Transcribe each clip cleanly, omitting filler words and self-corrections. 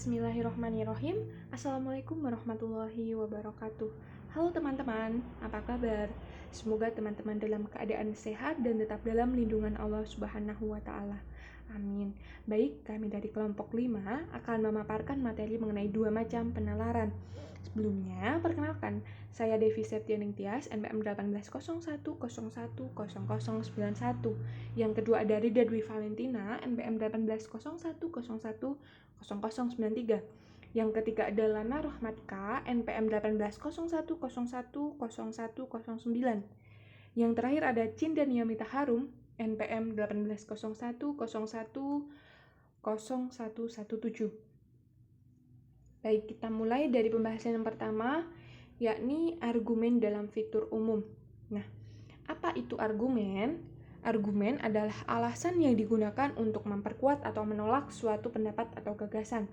Bismillahirrahmanirrahim. Assalamualaikum warahmatullahi wabarakatuh. Halo teman-teman, apa kabar? Semoga teman-teman dalam keadaan sehat dan tetap dalam lindungan Allah Subhanahu wa Ta'ala. Amin. Baik, kami dari kelompok 5 akan memaparkan materi mengenai 2 macam penalaran. Sebelumnya, perkenalkan, saya Devi Septianing Tias, NPM 1801010091. Yang kedua ada Rida Dwi Valentina, NPM 1801010093. Yang ketiga ada Lana Rohmatika, NPM 1801010109. Yang terakhir ada Cinda Niyamita Harum, NPM 1801010117. Baik, kita mulai dari pembahasan yang pertama, yakni argumen dalam fitur umum. Nah, apa itu argumen? Argumen adalah alasan yang digunakan untuk memperkuat atau menolak suatu pendapat atau gagasan.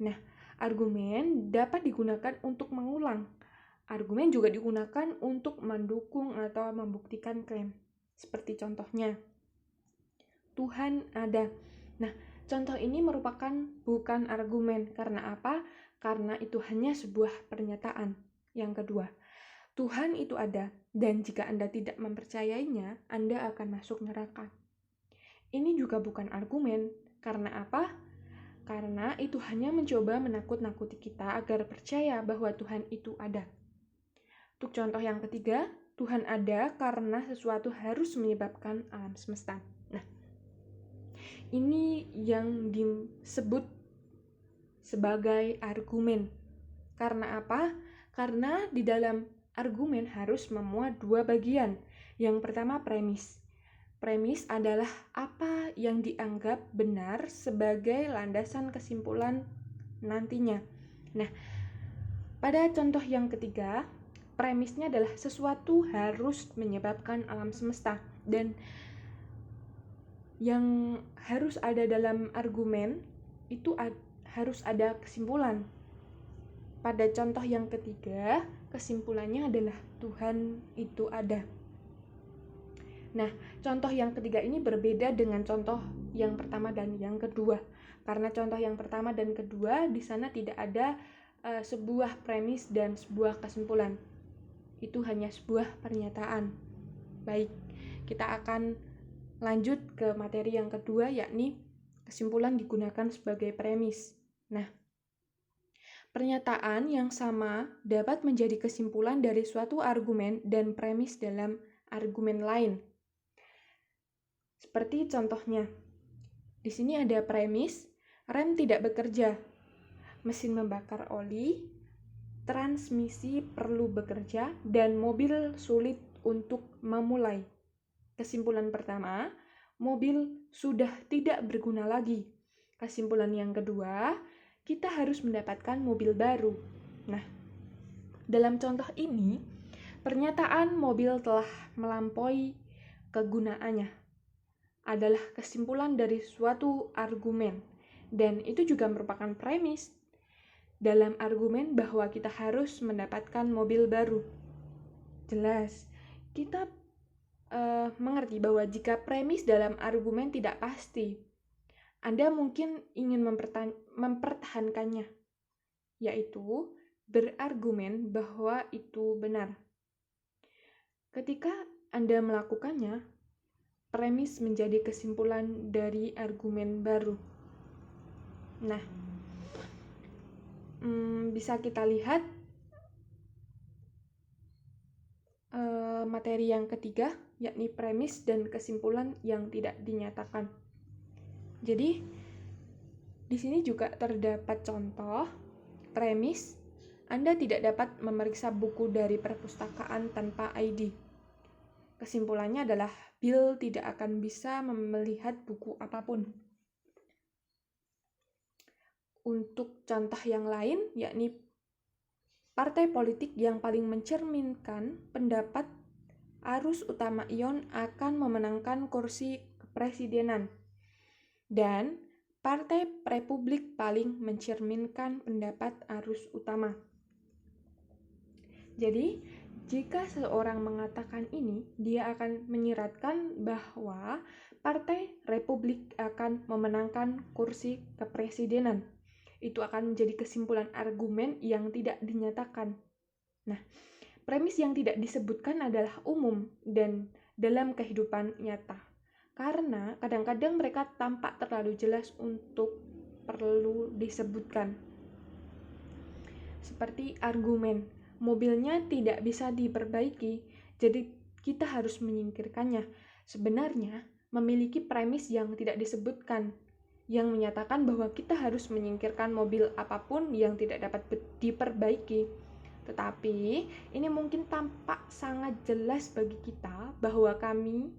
Nah, argumen dapat digunakan untuk mengulang. Argumen juga digunakan untuk mendukung atau membuktikan klaim. Seperti contohnya, Tuhan ada. Nah, contoh ini merupakan bukan argumen. Karena apa? Karena itu hanya sebuah pernyataan. Yang kedua, Tuhan itu ada, dan jika Anda tidak mempercayainya, Anda akan masuk neraka. Ini juga bukan argumen. Karena apa? Karena itu hanya mencoba menakut-nakuti kita agar percaya bahwa Tuhan itu ada. Untuk contoh yang ketiga, Tuhan ada karena sesuatu harus menyebabkan alam semesta. Nah, ini yang disebut sebagai argumen. Karena apa? Karena di dalam argumen harus memuat dua bagian. Yang pertama premis. Premis adalah apa yang dianggap benar sebagai landasan kesimpulan nantinya. Nah, pada contoh yang ketiga, premisnya adalah sesuatu harus menyebabkan alam semesta. Dan yang harus ada dalam argumen itu harus ada kesimpulan. Pada contoh yang ketiga, kesimpulannya adalah Tuhan itu ada. Nah, contoh yang ketiga ini berbeda dengan contoh yang pertama dan yang kedua. Karena contoh yang pertama dan kedua di sana tidak ada sebuah premis dan sebuah kesimpulan. Itu hanya sebuah pernyataan. Baik, kita akan lanjut ke materi yang kedua, yakni kesimpulan digunakan sebagai premis. Nah, pernyataan yang sama dapat menjadi kesimpulan dari suatu argumen dan premis dalam argumen lain. Seperti contohnya, di sini ada premis, rem tidak bekerja, mesin membakar oli, transmisi perlu bekerja, dan mobil sulit untuk memulai. Kesimpulan pertama, mobil sudah tidak berguna lagi. Kesimpulan yang kedua, kita harus mendapatkan mobil baru. Nah, dalam contoh ini, pernyataan mobil telah melampaui kegunaannya adalah kesimpulan dari suatu argumen. Dan itu juga merupakan premis dalam argumen bahwa kita harus mendapatkan mobil baru. Jelas, kita mengerti bahwa jika premis dalam argumen tidak pasti, Anda mungkin ingin mempertahankannya, yaitu berargumen bahwa itu benar. Ketika Anda melakukannya, premis menjadi kesimpulan dari argumen baru. Nah, bisa kita lihat materi yang ketiga, yakni premis dan kesimpulan yang tidak dinyatakan. Jadi, di sini juga terdapat contoh premis. Anda tidak dapat memeriksa buku dari perpustakaan tanpa ID. Kesimpulannya adalah Bill tidak akan bisa melihat buku apapun. Untuk contoh yang lain, yakni partai politik yang paling mencerminkan pendapat arus utama ion akan memenangkan kursi kepresidenan. Dan Partai Republik paling mencerminkan pendapat arus utama. Jadi, jika seseorang mengatakan ini, dia akan menyiratkan bahwa Partai Republik akan memenangkan kursi kepresidenan. itu akan menjadi kesimpulan argumen yang tidak dinyatakan. Nah, premis yang tidak disebutkan adalah umum dan dalam kehidupan nyata. Karena kadang-kadang mereka tampak terlalu jelas untuk perlu disebutkan. Seperti argumen, mobilnya tidak bisa diperbaiki, jadi kita harus menyingkirkannya. Sebenarnya memiliki premis yang tidak disebutkan, yang menyatakan bahwa kita harus menyingkirkan mobil apapun yang tidak dapat diperbaiki. Tetapi ini mungkin tampak sangat jelas bagi kita bahwa kami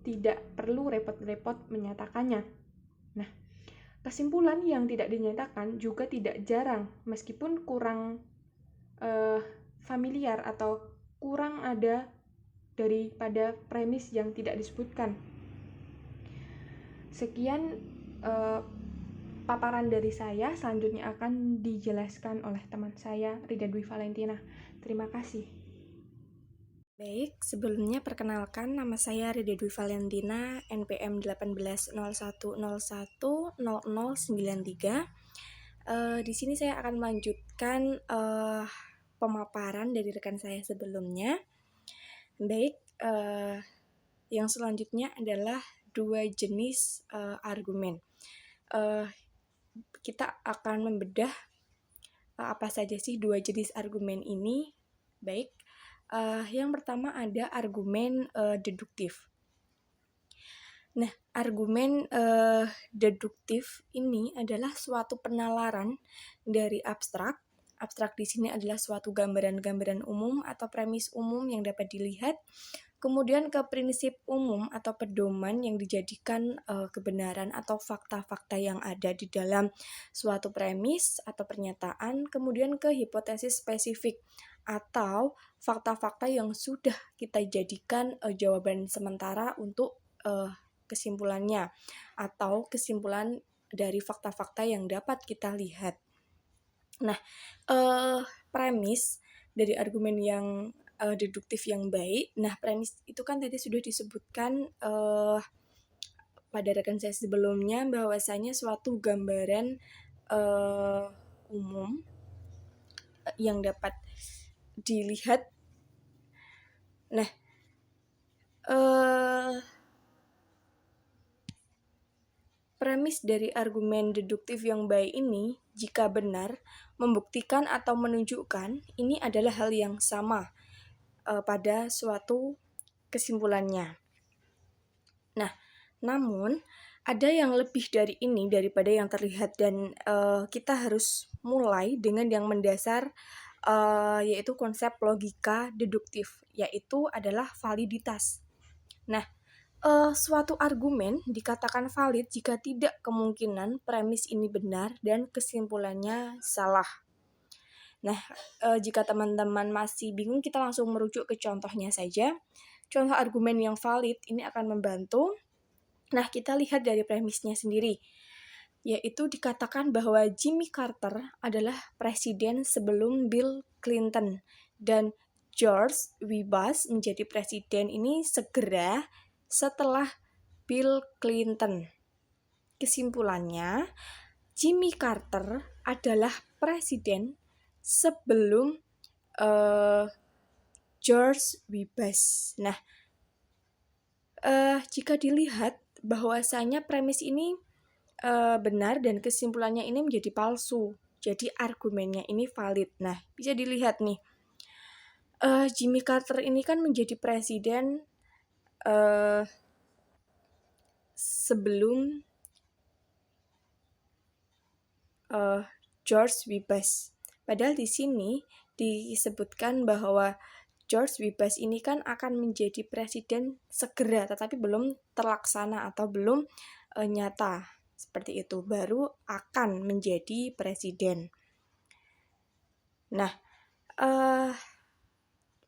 tidak perlu repot-repot menyatakannya. Nah, kesimpulan yang tidak dinyatakan juga tidak jarang, meskipun kurang familiar atau kurang ada daripada premis yang tidak disebutkan. Sekian paparan dari saya, selanjutnya akan dijelaskan oleh teman saya, Rida Dwi Valentina. Terima kasih. Baik, sebelumnya perkenalkan, nama saya Rida Dwi Valentina, NPM 1801010093. Di sini saya akan melanjutkan pemaparan dari rekan saya sebelumnya. Baik, yang selanjutnya adalah dua jenis argumen. Kita akan membedah apa saja sih dua jenis argumen ini. Baik, yang pertama ada argumen deduktif. Nah, argumen deduktif ini adalah suatu penalaran dari abstrak. Abstrak di sini adalah suatu gambaran-gambaran umum atau premis umum yang dapat dilihat, kemudian ke prinsip umum atau pedoman yang dijadikan kebenaran atau fakta-fakta yang ada di dalam suatu premis atau pernyataan, kemudian ke hipotesis spesifik atau fakta-fakta yang sudah kita jadikan jawaban sementara untuk kesimpulannya atau kesimpulan dari fakta-fakta yang dapat kita lihat. Nah, premis dari argumen yang deduktif yang baik. Nah, premis itu kan tadi sudah disebutkan pada rekan saya sebelumnya bahwasanya suatu gambaran umum yang dapat dilihat. Nah, premis dari argumen deduktif yang baik ini, jika benar, membuktikan atau menunjukkan ini adalah hal yang sama pada suatu kesimpulannya. Nah, namun ada yang lebih dari ini daripada yang terlihat dan kita harus mulai dengan yang mendasar yaitu konsep logika deduktif, yaitu adalah validitas. Nah, suatu argumen dikatakan valid jika tidak kemungkinan premis ini benar dan kesimpulannya salah. Nah, jika teman-teman masih bingung, kita langsung merujuk ke contohnya saja. Contoh argumen yang valid ini akan membantu. Nah, kita lihat dari premisnya sendiri, yaitu dikatakan bahwa Jimmy Carter adalah presiden sebelum Bill Clinton dan George W. Bush menjadi presiden ini segera setelah Bill Clinton. Kesimpulannya, Jimmy Carter adalah presiden sebelum George W. Bush. Nah, jika dilihat bahwasanya premis ini benar dan kesimpulannya ini menjadi palsu, jadi argumennya ini valid. Nah, bisa dilihat nih, Jimmy Carter ini kan menjadi presiden sebelum George W. Bush. Padahal di sini disebutkan bahwa George W. Bush ini kan akan menjadi presiden segera, tetapi belum terlaksana atau belum nyata. Seperti itu, baru akan menjadi presiden. Nah,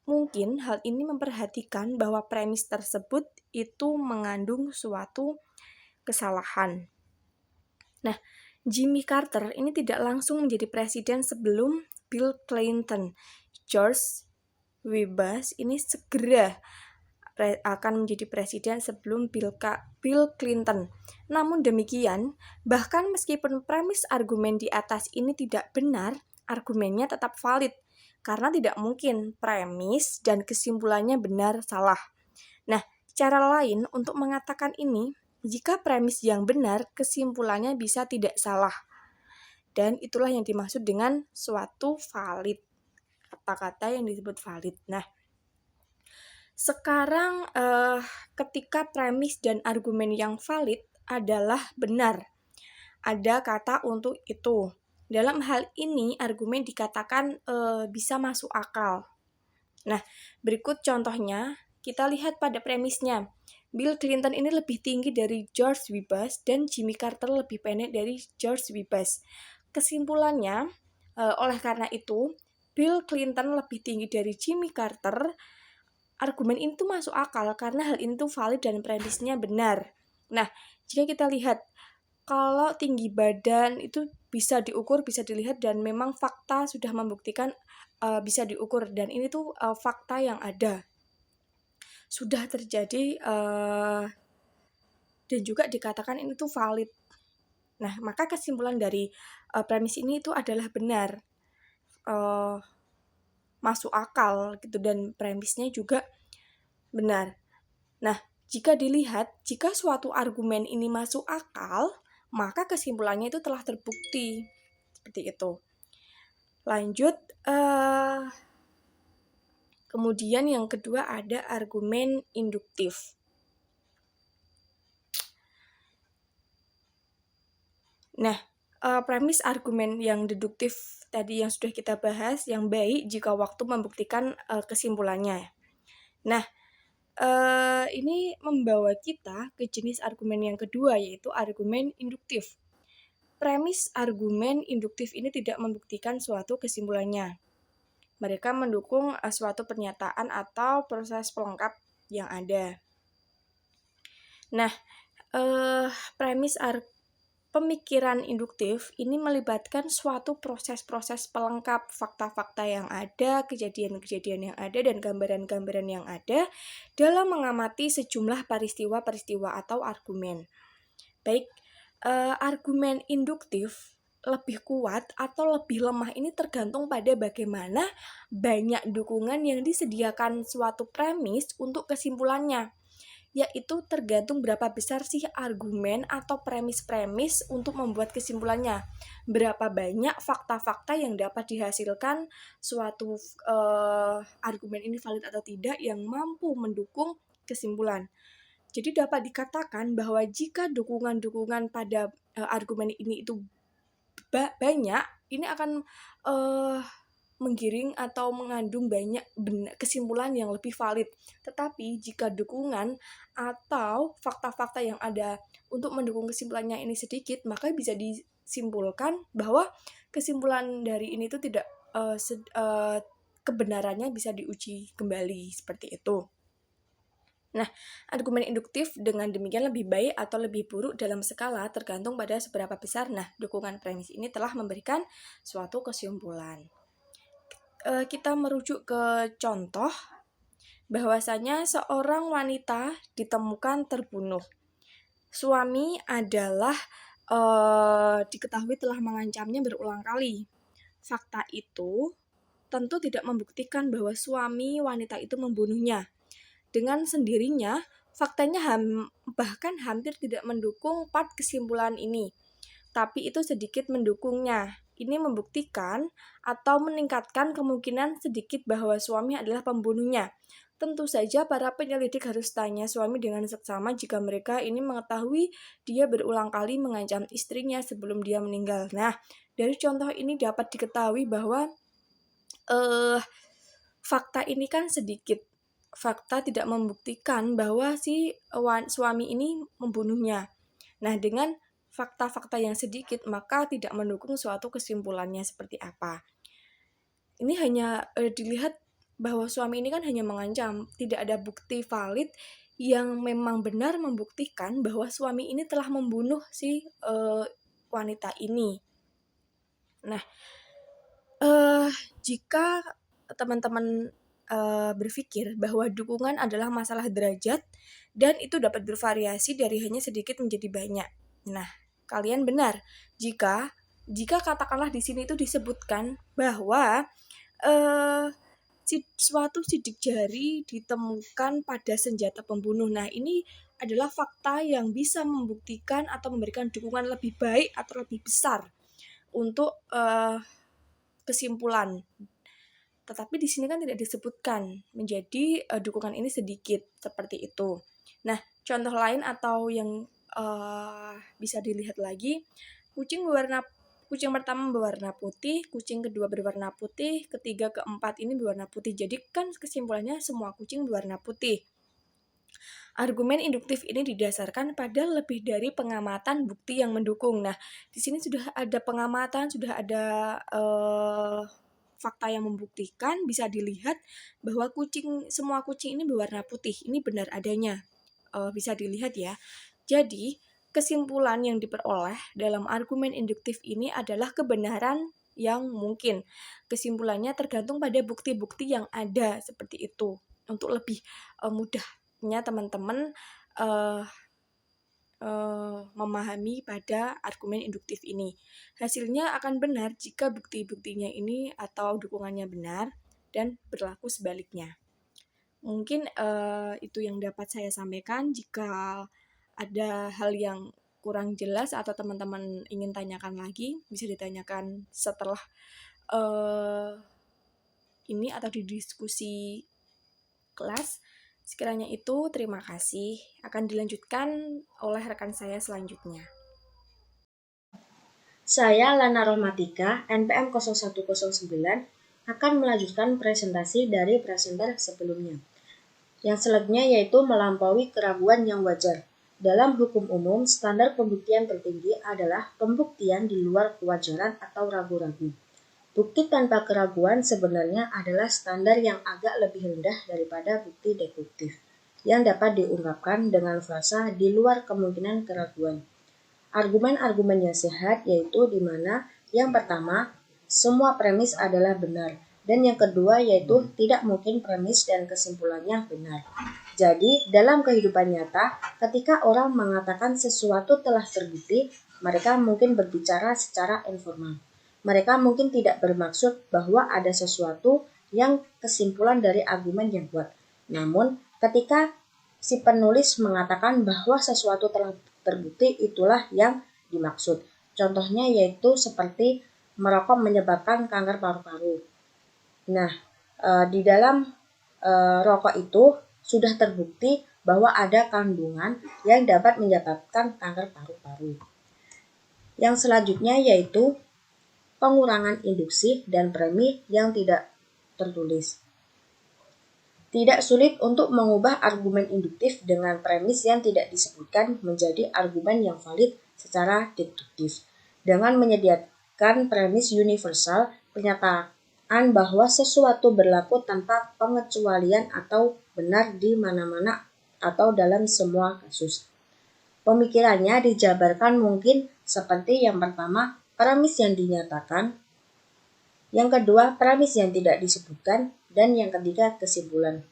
mungkin hal ini memperhatikan bahwa premis tersebut itu mengandung suatu kesalahan. Nah, Jimmy Carter ini tidak langsung menjadi presiden sebelum Bill Clinton. George W. Bush ini segera akan menjadi presiden sebelum Bill Clinton. Namun demikian, bahkan meskipun premis argumen di atas ini tidak benar, argumennya tetap valid karena tidak mungkin premis dan kesimpulannya benar salah. Nah, cara lain untuk mengatakan ini, jika premis yang benar, kesimpulannya bisa tidak salah. Dan itulah yang dimaksud dengan suatu valid. Kata-kata yang disebut valid. Nah, sekarang ketika premis dan argumen yang valid adalah benar. Ada kata untuk itu. Dalam hal ini, argumen dikatakan bisa masuk akal. Nah, berikut contohnya, kita lihat pada premisnya. Bill Clinton ini lebih tinggi dari George W. Bush dan Jimmy Carter lebih pendek dari George W. Bush. Kesimpulannya, oleh karena itu, Bill Clinton lebih tinggi dari Jimmy Carter. Argumen itu masuk akal karena hal itu valid dan premisnya benar. Nah, jika kita lihat, kalau tinggi badan itu bisa diukur, bisa dilihat, dan memang fakta sudah membuktikan bisa diukur, dan ini tuh fakta yang ada sudah terjadi dan juga dikatakan ini tuh valid. Nah, maka kesimpulan dari premis ini itu adalah benar, masuk akal gitu, dan premisnya juga benar. Nah, jika dilihat, jika suatu argumen ini masuk akal, maka kesimpulannya itu telah terbukti. Seperti itu. Lanjut, kemudian yang kedua ada argumen induktif. Nah, premis argumen yang deduktif tadi yang sudah kita bahas, yang baik jika waktu membuktikan kesimpulannya. Nah, ini membawa kita ke jenis argumen yang kedua, yaitu argumen induktif. Premis argumen induktif ini tidak membuktikan suatu kesimpulannya. Mereka mendukung suatu pernyataan atau proses pelengkap yang ada. Nah, premis pemikiran induktif ini melibatkan suatu proses-proses pelengkap fakta-fakta yang ada, kejadian-kejadian yang ada, dan gambaran-gambaran yang ada dalam mengamati sejumlah peristiwa-peristiwa atau argumen. Baik, argumen induktif lebih kuat atau lebih lemah ini tergantung pada bagaimana banyak dukungan yang disediakan suatu premis untuk kesimpulannya, yaitu tergantung berapa besar sih argumen atau premis-premis untuk membuat kesimpulannya, berapa banyak fakta-fakta yang dapat dihasilkan suatu argumen ini valid atau tidak yang mampu mendukung kesimpulan. Jadi dapat dikatakan bahwa jika dukungan-dukungan pada argumen ini itu banyak, ini akan menggiring atau mengandung banyak kesimpulan yang lebih valid. Tetapi jika dukungan atau fakta-fakta yang ada untuk mendukung kesimpulannya ini sedikit, maka bisa disimpulkan bahwa kesimpulan dari ini itu tidak kebenarannya bisa diuji kembali, seperti itu. Nah, argumen induktif dengan demikian lebih baik atau lebih buruk dalam skala tergantung pada seberapa besar dukungan premis ini telah memberikan suatu kesimpulan. Kita merujuk ke contoh bahwasanya seorang wanita ditemukan terbunuh. Suami adalah diketahui telah mengancamnya berulang kali. Fakta itu tentu tidak membuktikan bahwa suami wanita itu membunuhnya. Dengan sendirinya, faktanya bahkan hampir tidak mendukung part kesimpulan ini, tapi itu sedikit mendukungnya. Ini membuktikan atau meningkatkan kemungkinan sedikit bahwa suami adalah pembunuhnya. Tentu saja para penyelidik harus tanya suami dengan seksama jika mereka ini mengetahui dia berulang kali mengancam istrinya sebelum dia meninggal. Nah, dari contoh ini dapat diketahui bahwa fakta ini kan sedikit. Fakta tidak membuktikan bahwa si suami ini membunuhnya. Nah, dengan fakta-fakta yang sedikit, maka tidak mendukung suatu kesimpulannya seperti apa. Ini hanya dilihat bahwa suami ini kan hanya mengancam, tidak ada bukti valid yang memang benar membuktikan bahwa suami ini telah membunuh si wanita ini. Nah, jika teman-teman berpikir bahwa dukungan adalah masalah derajat dan itu dapat bervariasi dari hanya sedikit menjadi banyak. Nah, kalian benar jika katakanlah di sini itu disebutkan bahwa suatu sidik jari ditemukan pada senjata pembunuh. Nah, ini adalah fakta yang bisa membuktikan atau memberikan dukungan lebih baik atau lebih besar untuk kesimpulan. Tetapi di sini kan tidak disebutkan, menjadi dukungan ini sedikit seperti itu. Nah, contoh lain atau yang bisa dilihat lagi, kucing pertama berwarna putih, kucing kedua berwarna putih, ketiga keempat ini berwarna putih. Jadi kan kesimpulannya semua kucing berwarna putih. Argumen induktif ini didasarkan pada lebih dari pengamatan bukti yang mendukung. Nah, di sini sudah ada pengamatan, sudah ada fakta yang membuktikan, bisa dilihat bahwa semua kucing ini berwarna putih. Ini benar adanya, bisa dilihat ya. Jadi, kesimpulan yang diperoleh dalam argumen induktif ini adalah kebenaran yang mungkin. Kesimpulannya tergantung pada bukti-bukti yang ada, seperti itu. Untuk lebih mudahnya teman-teman memahami pada argumen induktif ini. Hasilnya akan benar jika bukti-buktinya ini atau dukungannya benar dan berlaku sebaliknya. Mungkin itu yang dapat saya sampaikan. Jika ada hal yang kurang jelas atau teman-teman ingin tanyakan lagi, bisa ditanyakan setelah ini atau di diskusi kelas. Sekiranya itu, terima kasih. Akan dilanjutkan oleh rekan saya selanjutnya. Saya Lana Rohmatika, NPM 0109, akan melanjutkan presentasi dari presenter sebelumnya. Yang selanjutnya yaitu melampaui keraguan yang wajar. Dalam hukum umum, standar pembuktian tertinggi adalah pembuktian di luar kewajaran atau ragu-ragu. Bukti tanpa keraguan sebenarnya adalah standar yang agak lebih rendah daripada bukti deduktif, yang dapat diungkapkan dengan frasa di luar kemungkinan keraguan. Argumen-argumen yang sehat yaitu di mana yang pertama, semua premis adalah benar, dan yang kedua yaitu tidak mungkin premis dan kesimpulannya benar. Jadi, dalam kehidupan nyata, ketika orang mengatakan sesuatu telah terbukti, mereka mungkin berbicara secara informal. Mereka mungkin tidak bermaksud bahwa ada sesuatu yang kesimpulan dari argumen yang kuat. Namun, ketika si penulis mengatakan bahwa sesuatu telah terbukti, itulah yang dimaksud. Contohnya yaitu seperti merokok menyebabkan kanker paru-paru. Nah, di dalam rokok itu sudah terbukti bahwa ada kandungan yang dapat menyebabkan kanker paru-paru. Yang selanjutnya yaitu pengurangan induksi dan premi yang tidak tertulis. Tidak sulit untuk mengubah argumen induktif dengan premis yang tidak disebutkan menjadi argumen yang valid secara deduktif. Dengan menyediakan premis universal, pernyataan bahwa sesuatu berlaku tanpa pengecualian atau benar di mana-mana atau dalam semua kasus. Pemikirannya dijabarkan mungkin seperti yang pertama, premis yang dinyatakan, yang kedua, premis yang tidak disebutkan, dan yang ketiga, kesimpulan.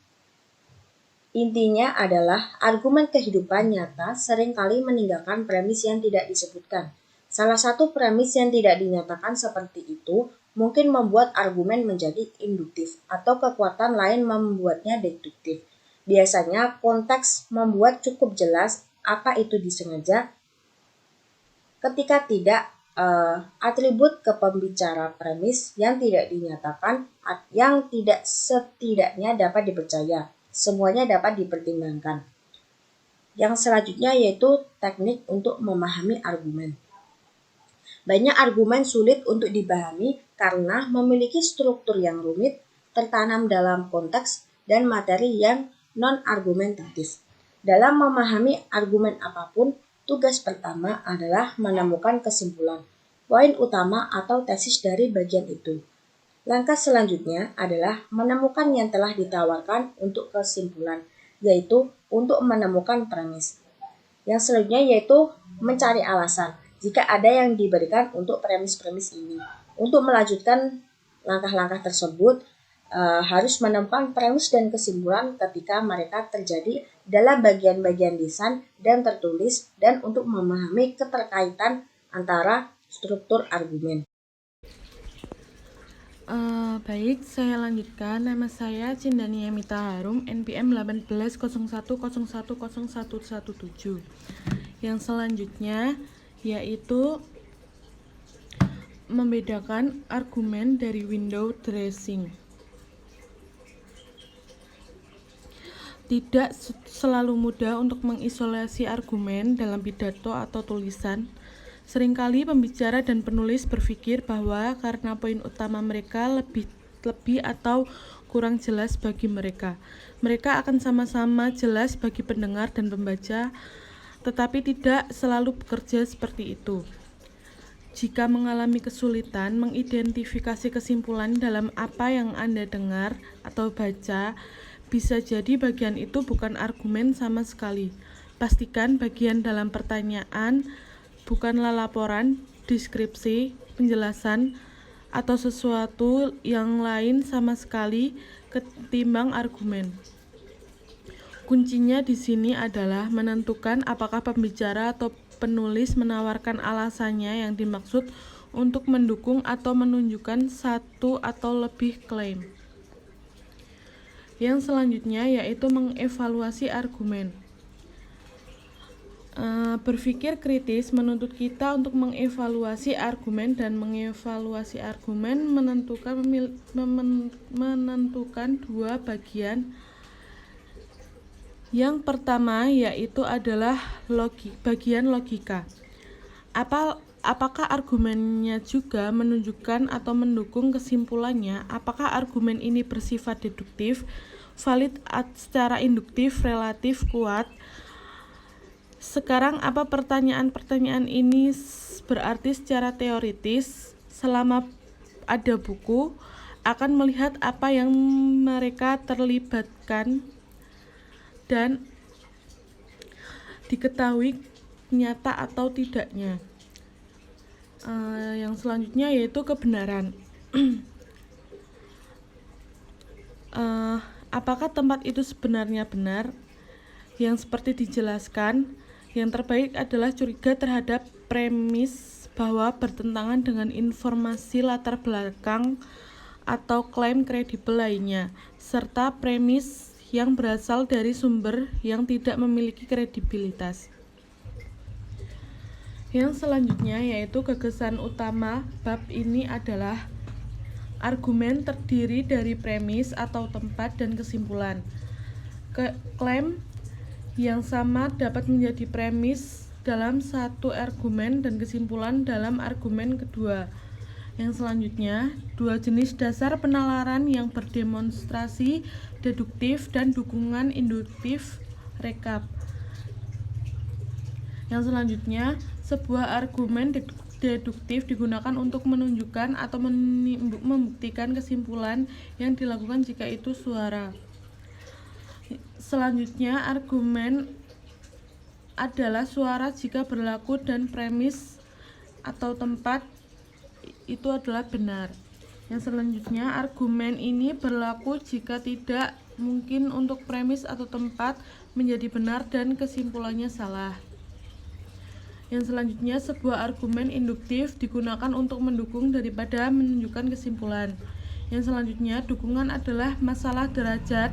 Intinya adalah argumen kehidupan nyata seringkali meninggalkan premis yang tidak disebutkan. Salah satu premis yang tidak dinyatakan seperti itu mungkin membuat argumen menjadi induktif atau kekuatan lain membuatnya deduktif. Biasanya konteks membuat cukup jelas apa itu disengaja. Ketika tidak, atribut ke pembicara premis yang tidak dinyatakan yang tidak setidaknya dapat dipercaya. Semuanya dapat dipertimbangkan. Yang selanjutnya yaitu teknik untuk memahami argumen. Banyak argumen sulit untuk dipahami karena memiliki struktur yang rumit, tertanam dalam konteks dan materi yang non-argumentatif. Dalam memahami argumen apapun, tugas pertama adalah menemukan kesimpulan, poin utama atau tesis dari bagian itu. Langkah selanjutnya adalah menemukan yang telah ditawarkan untuk kesimpulan, yaitu untuk menemukan premis. Yang selanjutnya yaitu mencari alasan, jika ada yang diberikan untuk premis-premis ini. Untuk melanjutkan langkah-langkah tersebut, harus menemukan premis dan kesimpulan ketika mereka terjadi dalam bagian-bagian lisan dan tertulis dan untuk memahami keterkaitan antara struktur argumen. Baik, saya lanjutkan. Nama saya Cindania Mita Harum, NPM 1801010117. Yang selanjutnya yaitu membedakan argumen dari window dressing. Tidak selalu mudah untuk mengisolasi argumen dalam pidato atau tulisan. Seringkali pembicara dan penulis berpikir bahwa karena poin utama mereka lebih atau kurang jelas bagi mereka, mereka akan sama-sama jelas bagi pendengar dan pembaca, tetapi tidak selalu bekerja seperti itu. Jika mengalami kesulitan mengidentifikasi kesimpulan dalam apa yang Anda dengar atau baca, bisa jadi bagian itu bukan argumen sama sekali. Pastikan bagian dalam pertanyaan bukanlah laporan, deskripsi, penjelasan, atau sesuatu yang lain sama sekali ketimbang argumen. Kuncinya di sini adalah menentukan apakah pembicara atau penulis menawarkan alasannya yang dimaksud untuk mendukung atau menunjukkan satu atau lebih klaim. Yang selanjutnya yaitu mengevaluasi argumen. Berpikir kritis menuntut kita untuk mengevaluasi argumen, dan mengevaluasi argumen menentukan dua bagian. Yang pertama yaitu adalah bagian logika. Apakah argumennya juga menunjukkan atau mendukung kesimpulannya? Apakah argumen ini bersifat deduktif, valid secara induktif, relatif, kuat? Sekarang apa pertanyaan-pertanyaan ini berarti secara teoritis? Selama ada buku, akan melihat apa yang mereka terlibatkan dan diketahui nyata atau tidaknya. Yang selanjutnya yaitu kebenaran. Apakah tempat itu sebenarnya benar? Yang seperti dijelaskan, yang terbaik adalah curiga terhadap premis bahwa bertentangan dengan informasi latar belakang atau klaim kredibel lainnya, serta premis yang berasal dari sumber yang tidak memiliki kredibilitas. Yang selanjutnya yaitu gagasan utama bab ini adalah argumen terdiri dari premis atau tempat dan kesimpulan. Klaim yang sama dapat menjadi premis dalam satu argumen dan kesimpulan dalam argumen kedua. Yang selanjutnya, dua jenis dasar penalaran yang berdemonstrasi deduktif dan dukungan induktif rekap. Yang selanjutnya, sebuah argumen deduktif digunakan untuk menunjukkan atau membuktikan kesimpulan yang dilakukan jika itu suara. Selanjutnya, argumen adalah suara jika berlaku dan premis atau tempat itu adalah benar. Yang selanjutnya, argumen ini berlaku jika tidak mungkin untuk premis atau tempat menjadi benar dan kesimpulannya salah. Yang selanjutnya, sebuah argumen induktif digunakan untuk mendukung daripada menunjukkan kesimpulan. Yang selanjutnya, dukungan adalah masalah derajat.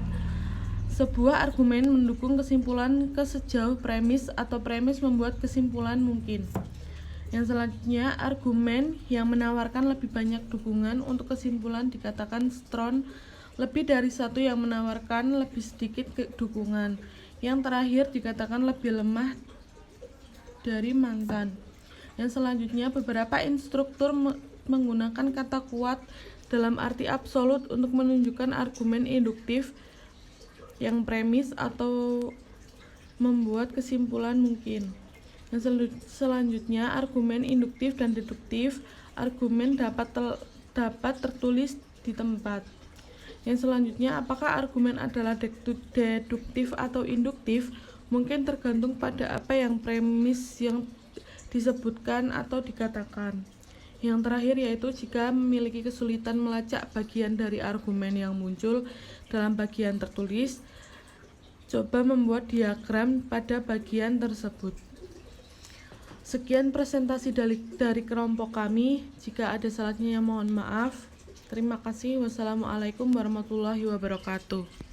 Sebuah argumen mendukung kesimpulan sejauh premis atau premis membuat kesimpulan mungkin. Yang selanjutnya, argumen yang menawarkan lebih banyak dukungan untuk kesimpulan dikatakan strong, lebih dari satu yang menawarkan lebih sedikit dukungan. Yang terakhir dikatakan lebih lemah dari mantan. Yang selanjutnya, beberapa instruktur menggunakan kata kuat dalam arti absolut untuk menunjukkan argumen induktif yang premis atau membuat kesimpulan mungkin. Yang selanjutnya, argumen induktif dan deduktif. Argumen dapat tertulis di tempat. Yang selanjutnya, apakah argumen adalah deduktif atau induktif? Mungkin tergantung pada apa yang premis yang disebutkan atau dikatakan. Yang terakhir yaitu jika memiliki kesulitan melacak bagian dari argumen yang muncul dalam bagian tertulis, coba membuat diagram pada bagian tersebut. Sekian presentasi dari kelompok kami. Jika ada salahnya mohon maaf. Terima kasih. Wassalamualaikum warahmatullahi wabarakatuh.